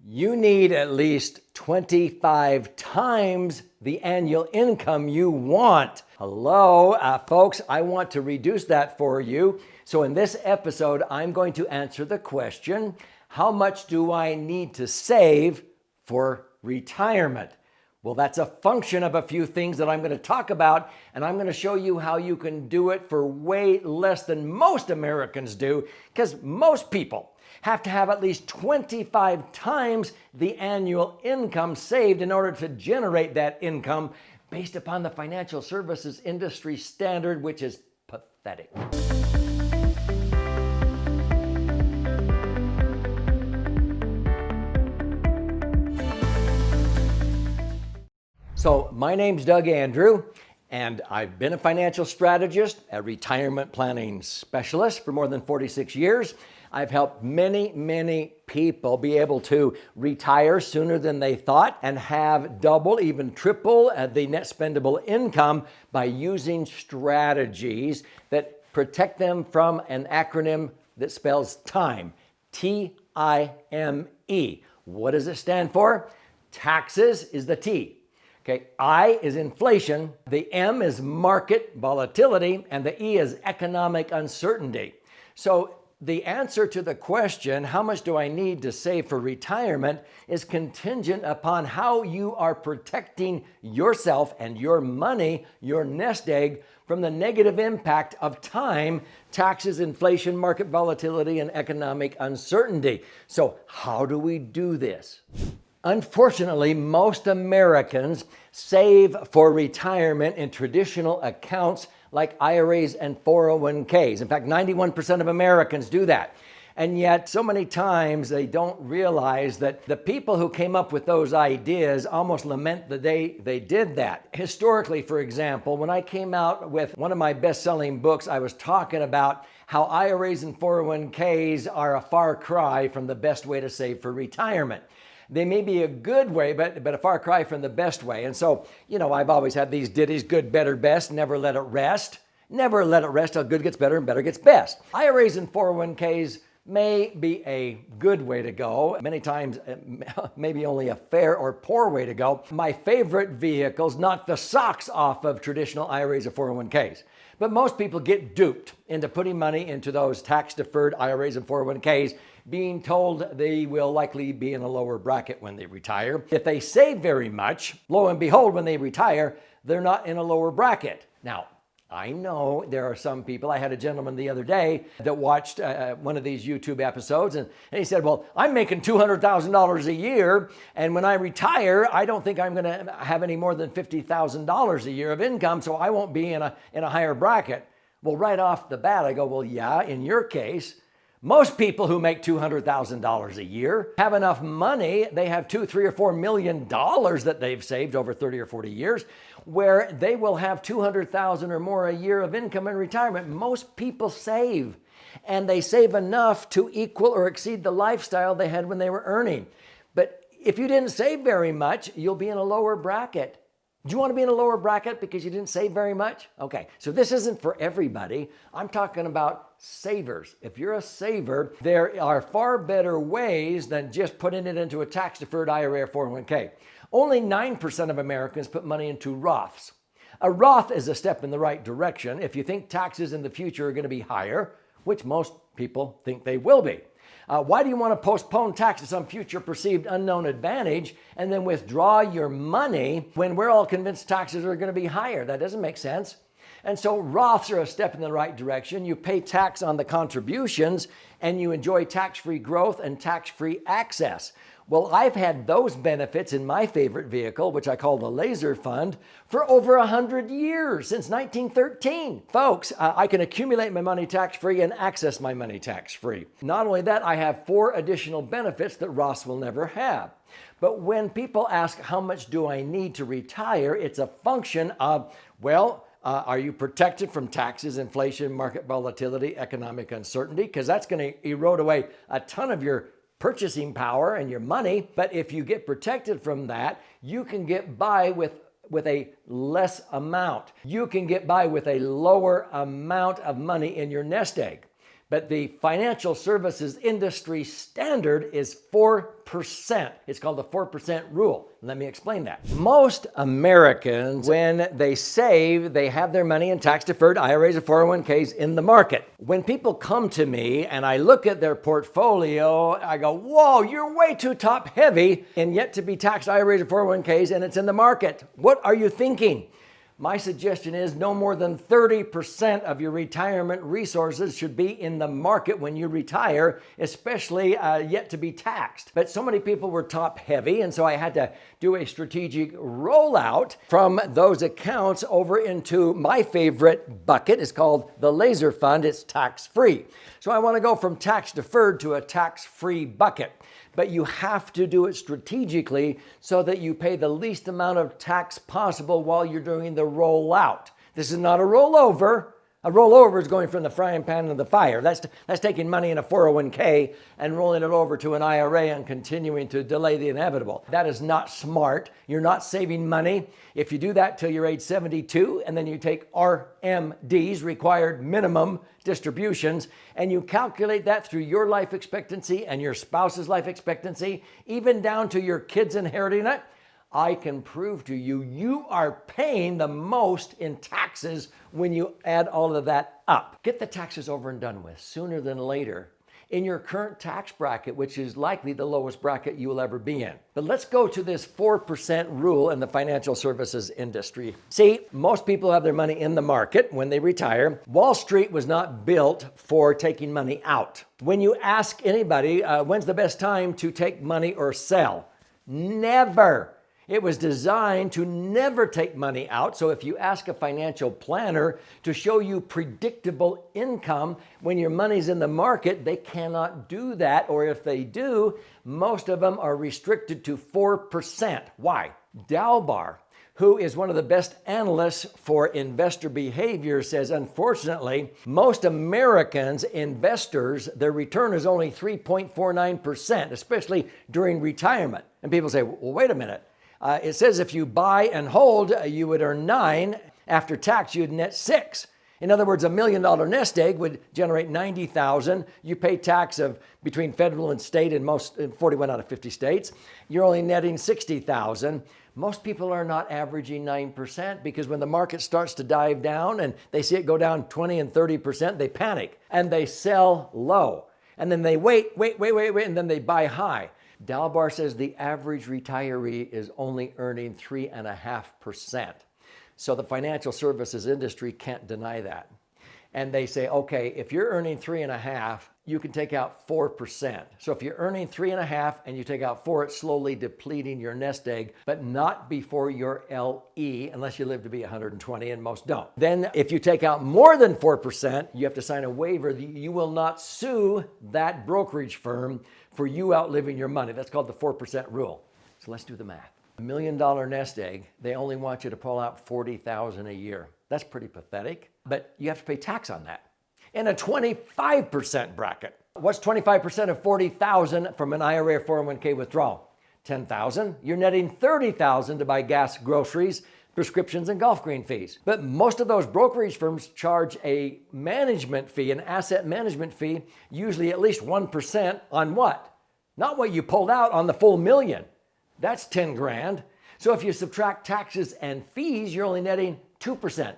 You need at least 25 times the annual income you want. Hello, folks, I want to reduce that for you. So in this episode, I'm going to answer the question, how much do I need to save for retirement? Well, that's a function of a few things that I'm going to talk about, and I'm going to show you how you can do it for way less than most Americans do, because most people have to have at least 25 times the annual income saved in order to generate that income based upon the financial services industry standard, which is pathetic. So my name's Doug Andrew, and I've been a financial strategist, a retirement planning specialist for more than 46 years. I've helped many people be able to retire sooner than they thought and have double, even triple the net spendable income by using strategies that protect them from an acronym that spells TIME, T-I-M-E. What does it stand for? Taxes is the T. Okay, I is inflation, the M is market volatility, and the E is economic uncertainty. So the answer to the question, how much do I need to save for retirement, is contingent upon how you are protecting yourself and your money, your nest egg, from the negative impact of time, taxes, inflation, market volatility, and economic uncertainty. So how do we do this? Unfortunately, most Americans save for retirement in traditional accounts like IRAs and 401ks. In fact, 91% of Americans do that. And yet, so many times they don't realize that the people who came up with those ideas almost lament the day they did that. Historically, for example, when I came out with one of my best-selling books, I was talking about how IRAs and 401ks are a far cry from the best way to save for retirement. They may be a good way, but a far cry from the best way. And so, I've always had these ditties, good, better, best, never let it rest. Never let it rest till good gets better and better gets best. IRAs and 401ks may be a good way to go. Many times, maybe only a fair or poor way to go. My favorite vehicles knock the socks off of traditional IRAs or 401ks. But most people get duped into putting money into those tax-deferred IRAs and 401ks, being told they will likely be in a lower bracket when they retire. If they save very much, lo and behold, when they retire, they're not in a lower bracket. Now, I know there are some people, I had a gentleman the other day that watched one of these YouTube episodes, and he said, well, I'm making $200,000 a year, and when I retire, I don't think I'm gonna have any more than $50,000 a year of income, so I won't be in a higher bracket. Well, right off the bat, I go, well, yeah, in your case, most people who make $200,000 a year have enough money, they have $2, $3, or $4 million that they've saved over 30 or 40 years, where they will have $200,000 or more a year of income in retirement. Most people save, and they save enough to equal or exceed the lifestyle they had when they were earning. But if you didn't save very much, you'll be in a lower bracket. Do you want to be in a lower bracket because you didn't save very much? Okay, so this isn't for everybody. I'm talking about savers. If you're a saver, there are far better ways than just putting it into a tax-deferred IRA or 401k. Only 9% of Americans put money into Roths. A Roth is a step in the right direction if you think taxes in the future are going to be higher, which most people think they will be. Why do you want to postpone tax to some future perceived unknown advantage and then withdraw your money when we're all convinced taxes are going to be higher? That doesn't make sense. And so Roths are a step in the right direction. You pay tax on the contributions and you enjoy tax-free growth and tax-free access. Well, I've had those benefits in my favorite vehicle, which I call the Laser Fund, for over 100 years, since 1913. Folks, I can accumulate my money tax-free and access my money tax-free. Not only that, I have 4 additional benefits that Roths will never have. But when people ask, how much do I need to retire? It's a function of, are you protected from taxes, inflation, market volatility, economic uncertainty? Because that's going to erode away a ton of your purchasing power and your money. But if you get protected from that, you can get by with a less amount. You can get by with a lower amount of money in your nest egg. But the financial services industry standard is 4%. It's called the 4% rule. Let me explain that. Most Americans, when they save, they have their money in tax-deferred IRAs or 401ks in the market. When people come to me and I look at their portfolio, I go, whoa, you're way too top-heavy in yet-to-be taxed IRAs or 401ks, and it's in the market. What are you thinking? My suggestion is no more than 30% of your retirement resources should be in the market when you retire, especially yet to be taxed. But so many people were top heavy, and so I had to do a strategic rollout from those accounts over into my favorite bucket. It's called the Laser Fund. It's tax-free. So I want to go from tax-deferred to a tax-free bucket. But you have to do it strategically so that you pay the least amount of tax possible while you're doing the rollout. This is not a rollover. A rollover is going from the frying pan to the fire. That's taking money in a 401k and rolling it over to an IRA and continuing to delay the inevitable. That is not smart. You're not saving money. If you do that till you're age 72 and then you take RMDs, required minimum distributions, and you calculate that through your life expectancy and your spouse's life expectancy, even down to your kids inheriting it, I can prove to you, you are paying the most in taxes when you add all of that up. Get the taxes over and done with sooner than later in your current tax bracket, which is likely the lowest bracket you will ever be in. But let's go to this 4% rule in the financial services industry. See, most people have their money in the market when they retire. Wall Street was not built for taking money out. When you ask anybody, when's the best time to take money or sell? Never. It was designed to never take money out. So if you ask a financial planner to show you predictable income when your money's in the market, they cannot do that. Or if they do, most of them are restricted to 4%. Why? Dalbar, who is one of the best analysts for investor behavior, says, unfortunately, most Americans, investors, their return is only 3.49%, especially during retirement. And people say, well, wait a minute. It says if you buy and hold, you would earn 9. After tax, you'd net 6. In other words, $1 million nest egg would generate $90,000. You pay tax of between federal and state in 41 out of 50 states. You're only netting $60,000. Most people are not averaging 9% because when the market starts to dive down and they see it go down 20 and 30%, they panic and they sell low. And then they wait, and then they buy high. Dalbar says the average retiree is only earning 3.5%. So the financial services industry can't deny that. And they say, okay, if you're earning 3.5, you can take out 4%. So if you're earning 3.5 and you take out 4, it's slowly depleting your nest egg, but not before your LE, unless you live to be 120, and most don't. Then if you take out more than 4%, you have to sign a waiver that you will not sue that brokerage firm for you outliving your money. That's called the 4% rule. So let's do the math. $1 million nest egg, they only want you to pull out $40,000 a year. That's pretty pathetic, but you have to pay tax on that. In a 25% bracket. What's 25% of $40,000 from an IRA or 401k withdrawal? $10,000. You're netting $30,000 to buy gas, groceries, prescriptions, and golf green fees. But most of those brokerage firms charge a management fee, an asset management fee, usually at least 1% on what? Not what you pulled out on the full million. That's 10 grand. So if you subtract taxes and fees, you're only netting 2%.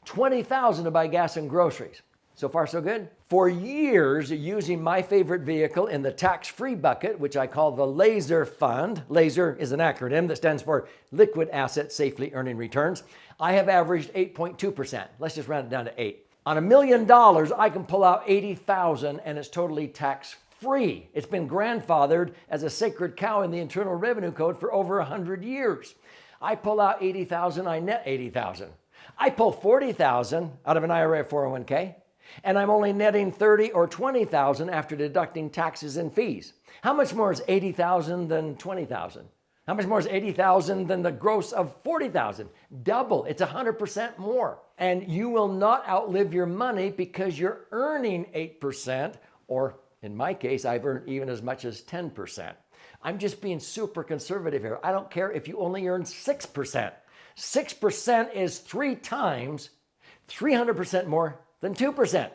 $20,000 to buy gas and groceries. So far, so good? For years, using my favorite vehicle in the tax-free bucket, which I call the Laser Fund. Laser is an acronym that stands for Liquid Asset Safely Earning Returns. I have averaged 8.2%. Let's just round it down to 8. On $1 million, I can pull out $80,000 and it's totally tax-free. It's been grandfathered as a sacred cow in the Internal Revenue Code for over 100 years. I pull out $80,000, I net $80,000. I pull $40,000 out of an IRA or 401k. And I'm only netting $30,000 or $20,000 after deducting taxes and fees. How much more is $80,000 than $20,000? How much more is $80,000 than the gross of $40,000? Double. It's 100% more. And you will not outlive your money because you're earning 8%, or in my case, I've earned even as much as 10%. I'm just being super conservative here. I don't care if you only earn 6%. 6% is 3 times 300% more than 2%.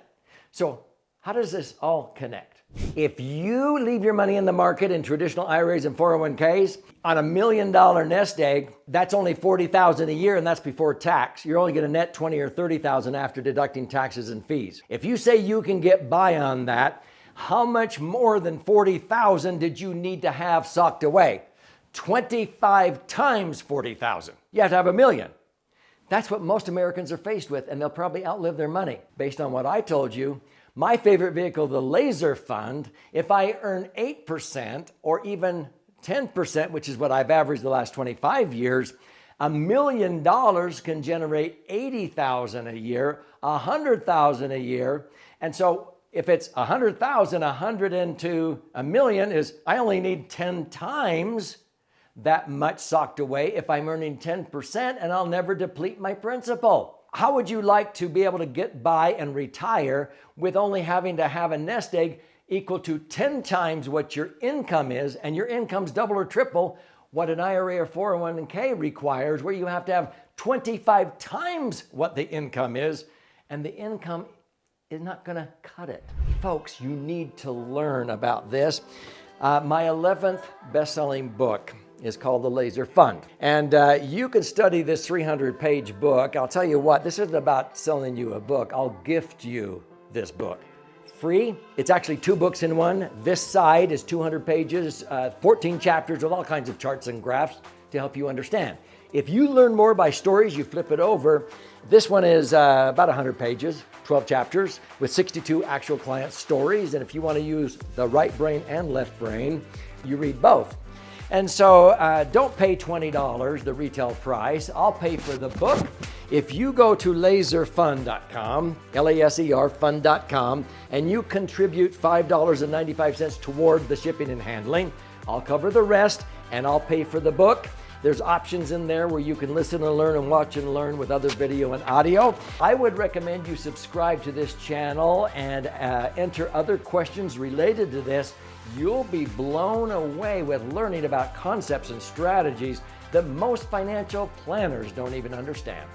So How does this all connect? If you leave your money in the market in traditional IRAs and 401ks on $1 million nest egg, that's only $40,000 a year, and that's before tax. You're only going to net $20,000 or $30,000 after deducting taxes and fees. If you say you can get by on that, how much more than $40,000 did you need to have socked away? 25 times 40,000. You have to have $1 million. That's what most Americans are faced with, and they'll probably outlive their money. Based on what I told you, my favorite vehicle, the Laser Fund, if I earn 8% or even 10%, which is what I've averaged the last 25 years, $1 million can generate $80,000 a year, $100,000 a year. And so if it's 100,000, 100 into $1 million is, I only need 10 times that much socked away if I'm earning 10%, and I'll never deplete my principal. How would you like to be able to get by and retire with only having to have a nest egg equal to 10 times what your income is, and your income's double or triple what an IRA or 401k requires, where you have to have 25 times what the income is, and the income is not going to cut it. Folks, you need to learn about this. My 11th best-selling book is called The Laser Fund. And you can study this 300-page book. I'll tell you what, this isn't about selling you a book. I'll gift you this book. Free. It's actually 2 books in one. This side is 200 pages, 14 chapters with all kinds of charts and graphs to help you understand. If you learn more by stories, you flip it over. This one is about 100 pages, 12 chapters with 62 actual client stories. And if you want to use the right brain and left brain, you read both. And so don't pay $20, the retail price. I'll pay for the book. If you go to laserfund.com, L-A-S-E-R fund.com, and you contribute $5.95 toward the shipping and handling, I'll cover the rest and I'll pay for the book. There's options in there where you can listen and learn and watch and learn with other video and audio. I would recommend you subscribe to this channel and enter other questions related to this. You'll be blown away with learning about concepts and strategies that most financial planners don't even understand.